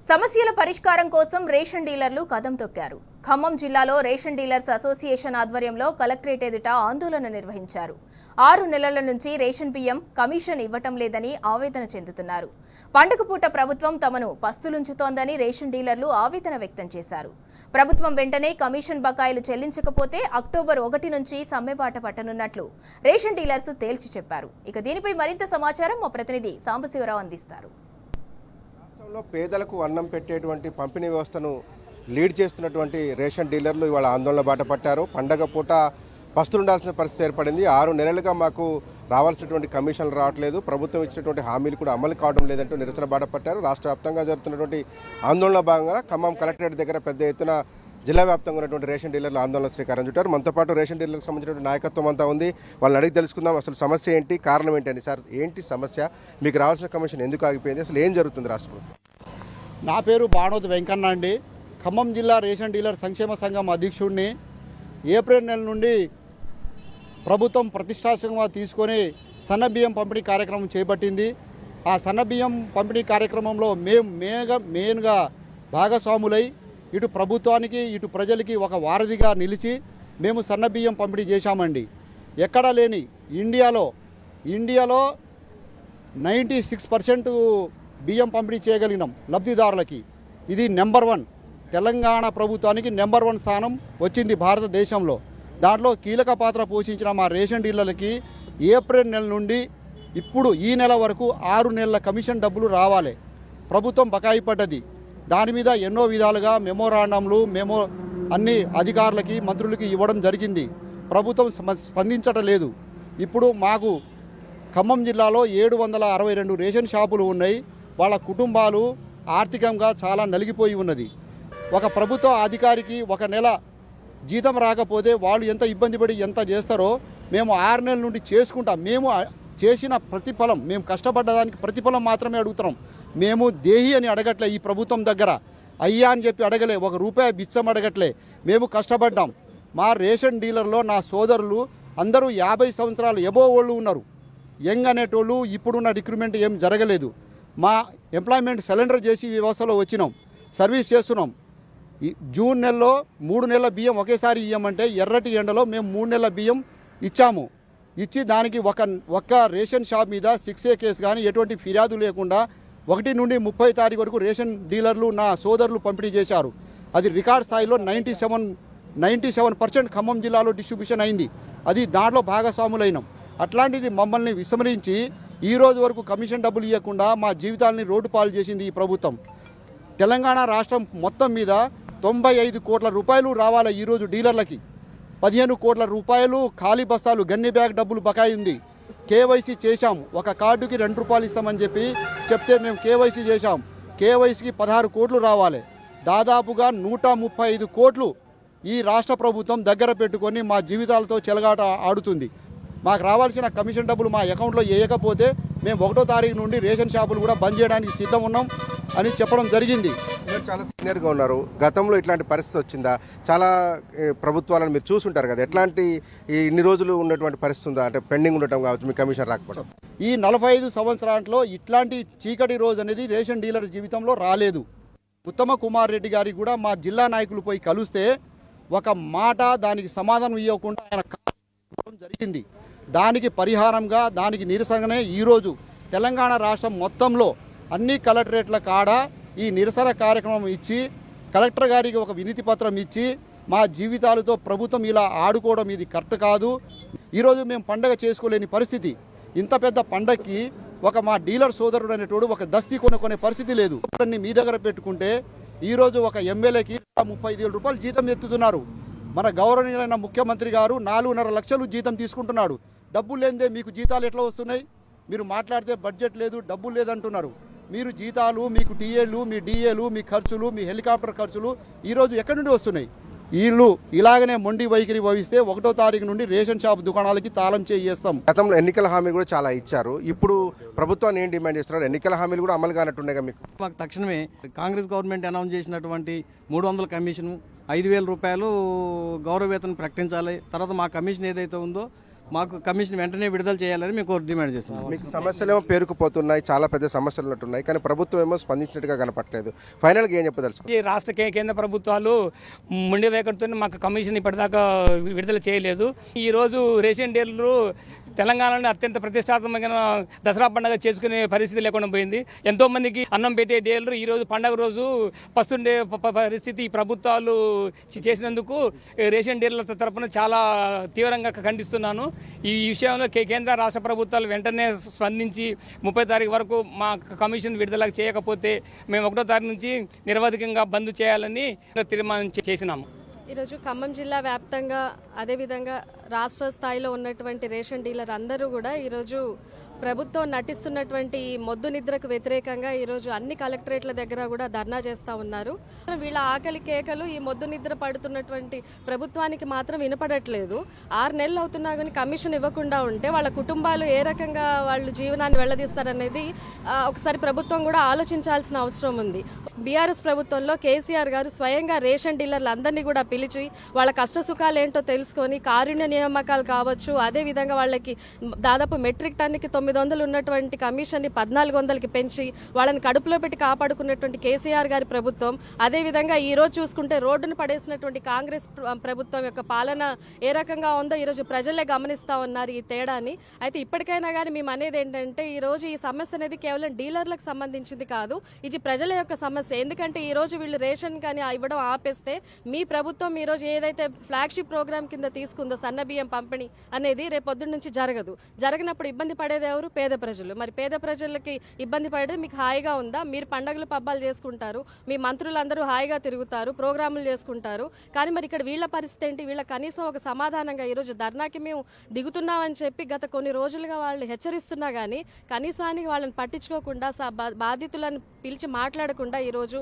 సమస్యల పరిష్కారం కోసం రేషన్ డీలర్లు కదం తొక్కారు. ఖమ్మం జిల్లాలో రేషన్ డీలర్స్ అసోసియేషన్ ఆధ్వర్యంలో కలెక్టరేట్ ఎదుట ఆందోళన నిర్వహించారు. 6 నెలల నుంచి రేషన్ బియ్యం కమిషన్ ఇవ్వటం లేదని ఆవేదన చెందుతున్నారు. పండుగ పూట ప్రభుత్వం తమను పస్తులుంచుతోందని రేషన్ డీలర్లు ఆవేదన వ్యక్తం చేశారు. ప్రభుత్వం వెంటనే కమిషన్ బకాయిలు చెల్లించకపోతే అక్టోబర్ 1 నుంచి సమ్మెబాట పట్టనున్నట్లు రేషన్ డీలర్స్ తేల్చి చెప్పారు. ఇక దీనిపై మరింత సమాచారం మా ప్రతినిధి సాంబశివరావు అందిస్తారు. పేదలకు అన్నం పెట్టేటువంటి పంపిణీ వ్యవస్థను లీడ్ చేస్తున్నటువంటి రేషన్ డీలర్లు ఇవాళ ఆందోళన బాట పట్టారు. పండగ పూట పస్తులుండాల్సిన పరిస్థితి ఏర్పడింది. 6 నెలలుగా మాకు రావాల్సినటువంటి కమిషన్లు రావట్లేదు, ప్రభుత్వం ఇచ్చినటువంటి హామీలు కూడా అమలు కావడం లేదంటూ నిరసన బాట పట్టారు. రాష్ట్ర వ్యాప్తంగా జరుగుతున్నటువంటి ఆందోళన భాగంగా ఖమ్మం కలెక్టరేట్ దగ్గర పెద్ద ఎత్తున జిల్లా వ్యాప్తంగా ఉన్నటువంటి రేషన్ డీలర్లు ఆందోళన శ్రీకారం చుట్టారు. మనతో పాటు రేషన్ డీలర్లకు సంబంధించిన నాయకత్వం అంతా ఉంది. వాళ్ళని అడిగి తెలుసుకుందాం, అసలు సమస్య ఏంటి, కారణం ఏంటి. సార్, ఏంటి సమస్య? మీకు రావాల్సిన కమిషన్ ఎందుకు ఆగిపోయింది? అసలు ఏం జరుగుతుంది రాష్ట్రంలో? నా పేరు బాణోత్ వెంకన్న అండి. ఖమ్మం జిల్లా రేషన్ డీలర్ సంక్షేమ సంఘం అధ్యక్షుడిని. ఏప్రిల్ నెల నుండి ప్రభుత్వం ప్రతిష్టాత్మకంగా తీసుకొని సన్నబియ్యం పంపిణీ కార్యక్రమం చేపట్టింది. ఆ సన్నబియ్యం పంపిణీ కార్యక్రమంలో మెయిన్గా భాగస్వాములై ఇటు ప్రభుత్వానికి ఇటు ప్రజలకి ఒక వారధిగా నిలిచి మేము సన్నబియ్యం పంపిణీ చేశామండి. ఎక్కడా లేని ఇండియాలో 96% బియ్యం పంపిణీ చేయగలిగినాం లబ్ధిదారులకి. ఇది నెంబర్ 1. తెలంగాణ ప్రభుత్వానికి నెంబర్ 1 స్థానం వచ్చింది భారతదేశంలో. దాంట్లో కీలక పాత్ర పోషించిన మా రేషన్ డీలర్లకి ఏప్రిల్ నెల నుండి ఇప్పుడు ఈ నెల వరకు 6 నెలల కమిషన్ డబ్బులు రావాలి. ప్రభుత్వం బకాయి పడ్డది. దాని మీద ఎన్నో విధాలుగా మెమోరాండంలు అన్ని అధికారులకి మంత్రులకి ఇవ్వడం జరిగింది. ప్రభుత్వం స్పందించటం లేదు. ఇప్పుడు మాకు ఖమ్మం జిల్లాలో 762 రేషన్ షాపులు ఉన్నాయి. వాళ్ళ కుటుంబాలు ఆర్థికంగా చాలా నలిగిపోయి ఉన్నది. ఒక ప్రభుత్వ అధికారికి ఒక నెల జీతం రాకపోతే వాళ్ళు ఎంత ఇబ్బంది పడి ఎంత చేస్తారో మేము 6 నెలల నుండి చేసుకుంటాం. మేము చేసిన ప్రతిఫలం, మేము కష్టపడ్డదానికి ప్రతిఫలం మాత్రమే అడుగుతున్నాం. మేము దేహి అని అడగట్లే, ఈ ప్రభుత్వం దగ్గర అయ్యా అని చెప్పి అడగలే, 1 రూపాయి బిచ్చం అడగట్లే. మేము కష్టపడ్డాం. మా రేషన్ డీలర్లో నా సోదరులు అందరూ 50 సంవత్సరాలు ఎబో వాళ్ళు ఉన్నారు. యంగ్ అనేటోళ్ళు ఇప్పుడున్న రిక్రూట్మెంట్ ఏం జరగలేదు. మా ఎంప్లాయ్మెంట్ సిలిండర్ చేసి వ్యవస్థలో వచ్చినాం, సర్వీస్ చేస్తున్నాం. ఈ జూన్ నెలలో 3 నెలల బియ్యం ఒకేసారి ఇవ్వమంటే ఎర్రటి ఎండలో మేము 3 నెలల బియ్యం ఇచ్చాము. ఇచ్చి దానికి ఒక రేషన్ షాప్ మీద 6A కేసు కానీ ఎటువంటి ఫిర్యాదు లేకుండా 1 నుండి 30 తారీఖు వరకు రేషన్ డీలర్లు నా సోదరులు పంపిణీ చేశారు. అది రికార్డ్ స్థాయిలో 97% ఖమ్మం జిల్లాలో డిస్ట్రిబ్యూషన్ అయింది. అది దాంట్లో భాగస్వాములైనాం. అట్లాంటిది మమ్మల్ని విస్మరించి ఈ రోజు వరకు కమిషన్ డబ్బులు ఇవ్వకుండా మా జీవితాలని రోడ్డు పాలు చేసింది ఈ ప్రభుత్వం. తెలంగాణ రాష్ట్రం మొత్తం మీద 95 కోట్ల రూపాయలు రావాలి ఈరోజు డీలర్లకి. 15 కోట్ల రూపాయలు ఖాళీ బస్తాలు గన్ని బ్యాగ్ డబ్బులు బకాయి ఉంది. కేవైసీ చేశాం. ఒక కార్డుకి 2 రూపాయలు ఇస్తామని చెప్తే మేము కేవైసీ చేశాం. కేవైసీకి 16 కోట్లు రావాలి. దాదాపుగా 135 కోట్లు ఈ రాష్ట్ర ప్రభుత్వం దగ్గర పెట్టుకొని మా జీవితాలతో చెలగాట ఆడుతుంది. మాకు రావాల్సిన కమిషన్ డబ్బులు మా అకౌంట్లో వేయకపోతే మేము 1వ తారీఖు నుండి రేషన్ షాపులు కూడా బంద్ చేయడానికి సిద్ధం ఉన్నాం అని చెప్పడం జరిగింది. మీరు చాలా సీనియర్గా ఉన్నారు. గతంలో ఇట్లాంటి పరిస్థితి వచ్చిందా? చాలా ప్రభుత్వాలను మీరు చూసుంటారు కదా, ఎట్లాంటి ఇన్ని రోజులు ఉన్నటువంటి పరిస్థితి ఉందా? అంటే పెండింగ్ ఉండటం కావచ్చు, మీ కమిషన్ రాకపోవడం. ఈ 45 సంవత్సరాల్లో ఇట్లాంటి చీకటి రోజు అనేది రేషన్ డీలర్ జీవితంలో రాలేదు. ఉత్తమ కుమార్ రెడ్డి గారికి కూడా మా జిల్లా నాయకులు పోయి కలిస్తే ఒక మాట దానికి సమాధానం ఇవ్వకుండా ఆయన జరిగింది. దానికి పరిహారంగా, దానికి నిరసనగానే ఈరోజు తెలంగాణ రాష్ట్రం మొత్తంలో అన్ని కలెక్టరేట్ల కాడ ఈ నిరసన కార్యక్రమం ఇచ్చి కలెక్టర్ గారికి ఒక వినతి పత్రం ఇచ్చి మా జీవితాలతో ప్రభుత్వం ఇలా ఆడుకోవడం ఇది కరెక్ట్ కాదు. ఈరోజు మేము పండగ చేసుకోలేని పరిస్థితి. ఇంత పెద్ద పండగకి మా డీలర్ సోదరుడు అనేటోడు ఒక దస్తీ కొనుక్కునే పరిస్థితి లేదు. మీ దగ్గర పెట్టుకుంటే ఈరోజు ఒక ఎమ్మెల్యేకి 35,000 రూపాయలు జీతం ఎత్తుతున్నారు. మన గౌరవనీయులైన ముఖ్యమంత్రి గారు 4.5 లక్షలు జీతం తీసుకుంటున్నాడు. డబ్బులు లేదే మీకు జీతాలు ఎట్లా వస్తున్నాయి? మీరు మాట్లాడితే బడ్జెట్ లేదు, డబ్బులు లేదంటున్నారు. మీరు జీతాలు, మీకు టీఏలు, మీ డిఏలు, మీ ఖర్చులు, మీ హెలికాప్టర్ ఖర్చులు ఈరోజు ఎక్కడి నుండి వస్తున్నాయి? వీళ్ళు ఇలాగనే మొండి వైఖరి వహిస్తే 1వ తారీఖు నుండి రేషన్ షాప్ దుకాణాలకి తాళం చేస్తాం. గతంలో ఎన్నికల హామీలు కూడా చాలా ఇచ్చారు. ఇప్పుడు ప్రభుత్వాన్ని ఏం డిమాండ్ చేస్తున్నారు? ఎన్నికల హామీలు కూడా అమలు కానట్టున్నాయి. మాకు తక్షణమే కాంగ్రెస్ గవర్నమెంట్ అనౌన్స్ చేసినటువంటి 300 కమిషన్, 5,000 రూపాయలు గౌరవ వేతనం ప్రకటించాలి. తర్వాత మా కమిషన్ ఏదైతే ఉందో మాకు కమిషన్ వెంటనే విడుదల చేయాలని మేము డిమాండ్ చేస్తున్నాం. మీకు సమస్యలు ఏమో పేరుకుపోతున్నాయి, చాలా పెద్ద సమస్యలు ఉన్నట్టున్నాయి, కానీ ప్రభుత్వం ఏమో స్పందించినట్టుగా కనపట్లేదు. ఫైనల్గా ఏం చెప్పదలుచుకుంటారు? ఈ రాష్ట్ర కేంద్ర ప్రభుత్వాలు మొండి వైఖరితో మాకు కమిషన్ ఇప్పటిదాకా విడుదల చేయలేదు. ఈరోజు రేషన్ డీలర్లు తెలంగాణలో అత్యంత ప్రతిష్టాత్మకమైన దసరా పండుగ చేసుకునే పరిస్థితి లేకుండా పోయింది. ఎంతోమందికి అన్నం పెట్టే డీలర్లు ఈరోజు పండుగ రోజు పస్తుండే పరిస్థితి ఈ ప్రభుత్వాలు చేసినందుకు రేషన్ డీలర్ల తరపున చాలా తీవ్రంగా ఖండిస్తున్నాను. ఈ విషయంలో కేంద్ర రాష్ట్ర ప్రభుత్వాలు వెంటనే స్పందించి 30 తారీఖు వరకు మా కమిషన్ విడుదల చేయకపోతే మేము 1వ తారీఖు నుంచి నిరవధికంగా బంద్ చేయాలని తీర్మానం చేసినాము. ఈరోజు ఖమ్మం జిల్లా వ్యాప్తంగా అదేవిధంగా రాష్ట్ర స్థాయిలో ఉన్నటువంటి రేషన్ డీలర్ అందరూ కూడా ఈరోజు ప్రభుత్వం నటిస్తున్నటువంటి మొద్దు నిద్రకు వ్యతిరేకంగా ఈరోజు అన్ని కలెక్టరేట్ల దగ్గర కూడా ధర్నా చేస్తూ ఉన్నారు. వీళ్ళ ఆకలి కేకలు ఈ మొద్దు నిద్ర పడుతున్నటువంటి ప్రభుత్వానికి మాత్రం వినపడట్లేదు. 6 నెలలు అవుతున్నా కానీ కమిషన్ ఇవ్వకుండా ఉంటే వాళ్ళ కుటుంబాలు ఏ రకంగా వాళ్ళు జీవనాన్ని వెళ్లదీస్తారనేది ఒకసారి ప్రభుత్వం కూడా ఆలోచించాల్సిన అవసరం ఉంది. బీఆర్ఎస్ ప్రభుత్వంలో కేసీఆర్ గారు స్వయంగా రేషన్ డీలర్లు అందరినీ కూడా పిలిచి వాళ్ళ కష్ట సుఖాలు ఏంటో తెలుసుకొని కారుణ్య నియామకాలు కావచ్చు, అదేవిధంగా వాళ్ళకి దాదాపు మెట్రిక్ టన్నుకి 900 ఉన్నటువంటి కమిషన్ని 1400కి పెంచి వాళ్ళని కడుపులో పెట్టి కాపాడుకున్నటువంటి కేసీఆర్ గారి ప్రభుత్వం, అదేవిధంగా ఈ రోజు చూసుకుంటే రోడ్డును పడేసినటువంటి కాంగ్రెస్ ప్రభుత్వం యొక్క పాలన ఏ రకంగా ఉందో ఈరోజు ప్రజలే గమనిస్తూ ఉన్నారు ఈ తేడాని. అయితే ఇప్పటికైనా కానీ మేము అనేది ఏంటంటే ఈరోజు ఈ సమస్య అనేది కేవలం డీలర్లకు సంబంధించింది కాదు, ఇది ప్రజల యొక్క సమస్య. ఎందుకంటే ఈ రోజు వీళ్ళు రేషన్ కానీ ఇవ్వడం ఆపేస్తే మీ ప్రభుత్వం ఈరోజు ఏదైతే ఫ్లాగ్షిప్ ప్రోగ్రామ్ కింద తీసుకుందో సన్న బియ్యం పంపిణీ అనేది రేపొద్దున నుంచి జరగదు. జరిగినప్పుడు ఇబ్బంది పడేది ఎవరు? పేద ప్రజలు. మరి పేద ప్రజలకి ఇబ్బంది పడేది మీకు హాయిగా ఉందా? మీరు పండగలు పబ్బాలు చేసుకుంటారు, మీ మంత్రులందరూ హాయిగా తిరుగుతారు, ప్రోగ్రాములు చేసుకుంటారు. కానీ మరి ఇక్కడ వీళ్ళ పరిస్థితి ఏంటి? వీళ్ళ కనీసం ఒక సమాధానంగా ఈరోజు ధర్నాకి మేము దిగుతున్నామని చెప్పి గత కొన్ని రోజులుగా వాళ్ళు హెచ్చరిస్తున్నా కానీ కనీసానికి వాళ్ళని పట్టించుకోకుండా బాధితులను పిలిచి మాట్లాడకుండా ఈరోజు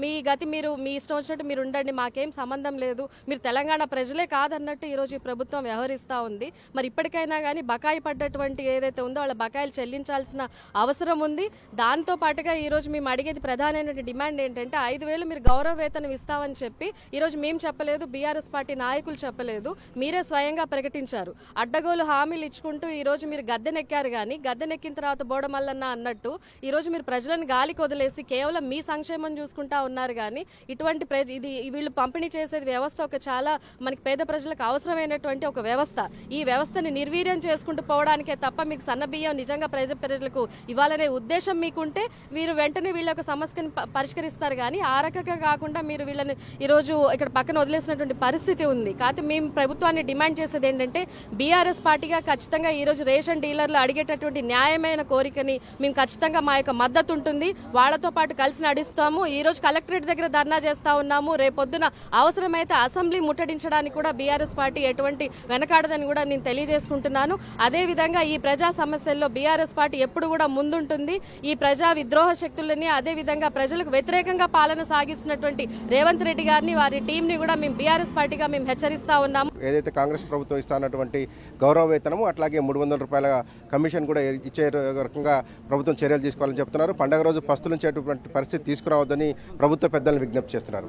మీ గతి మీరు మీ ఇష్టం వచ్చినట్టు మీరు ఉండండి, మాకేం సంబంధం లేదు, మీరు తెలంగాణ ప్రజలే కాదన్నట్టు ఈరోజు ఈ ప్రభుత్వం వ్యవహరిస్తూ ఉంది. మరి ఇప్పటికైనా కానీ బకాయి పడ్డటువంటి ఏదైతే ఉందో వాళ్ళ బకాయిలు చెల్లించాల్సిన అవసరం ఉంది. దాంతో పాటుగా ఈరోజు మేము అడిగేది ప్రధానమైన డిమాండ్ ఏంటంటే 5,000 మీరు గౌరవ వేతనం ఇస్తామని చెప్పి ఈరోజు మేము చెప్పలేదు, బీఆర్ఎస్ పార్టీ నాయకులు చెప్పలేదు, మీరే స్వయంగా ప్రకటించారు. అడ్డగోలు హామీలు ఇచ్చుకుంటూ ఈరోజు మీరు గద్దెనెక్కారు. కానీ గద్దెనెక్కిన తర్వాత బోడమల్లన్న అన్నట్టు ఈరోజు మీరు ప్రజలను గాలికి వదిలేసి కేవలం మీ సంక్షేమం చూసుకుంటా ఉన్నారు. కానీ ఇటువంటి ఇది వీళ్ళు పంపిణీ చేసేది వ్యవస్థ ఒక చాలా మనకి పేద ప్రజలకు అవసరమైనటువంటి ఒక వ్యవస్థ. ఈ వ్యవస్థని నిర్వీర్యం చేసుకుంటూ పోవడానికే తప్ప మీకు సన్న బియ్యం నిజంగా ప్రజలకు ఇవ్వాలనే ఉద్దేశం మీకుంటే వీరు వెంటనే వీళ్ళ యొక్క సమస్యను పరిష్కరిస్తారు. కానీ ఆ రకంగా కాకుండా మీరు వీళ్ళని ఈరోజు ఇక్కడ పక్కన వదిలేసినటువంటి పరిస్థితి ఉంది. కాకపోతే మేము ప్రభుత్వాన్ని డిమాండ్ చేసేది ఏంటంటే బీఆర్ఎస్ పార్టీగా ఖచ్చితంగా ఈరోజు రేషన్ డీలర్లు అడిగేటటువంటి న్యాయమైన కోరికని మేము ఖచ్చితంగా మా యొక్క మద్దతు ఉంటుంది, వాళ్ళతో పాటు కలిసి నడుస్తాము. ఈరోజు కలెక్టరేట్ దగ్గర ధర్నా చేస్తా ఉన్నాము. రేపొద్దున అవసరమైతే అసెంబ్లీ ముట్టడించడానికి కూడా బీఆర్ఎస్ పార్టీ ఎటువంటి వెనకాడదని కూడా నేను తెలియజేసుకుంటున్నాను. అదేవిధంగా ఈ ప్రజా సమస్యల్లో బీఆర్ఎస్ పార్టీ ఎప్పుడు కూడా ముందుంటుంది. ఈ ప్రజా విద్రోహ శక్తులని అదేవిధంగా ప్రజలకు వ్యతిరేకంగా పాలన సాగిస్తున్నటువంటి రేవంత్ రెడ్డి గారిని వారి టీంని కూడా మేము బీఆర్ఎస్ పార్టీగా మేము హెచ్చరిస్తా ఉన్నాము. ఏదైతే కాంగ్రెస్ ప్రభుత్వం ఇస్తున్నటువంటి గౌరవ వేతనము అట్లాగే 300 రూపాయల కమిషన్ కూడా ఇచ్చే రకంగా ప్రభుత్వం చర్యలు తీసుకోవాలని చెప్తున్నారు. పండగ రోజు పస్తులుంచేటువంటి పరిస్థితి తీసుకురావద్దని ప్రభుత్వ పెద్దలను విజ్ఞప్తి చేస్తున్నారు.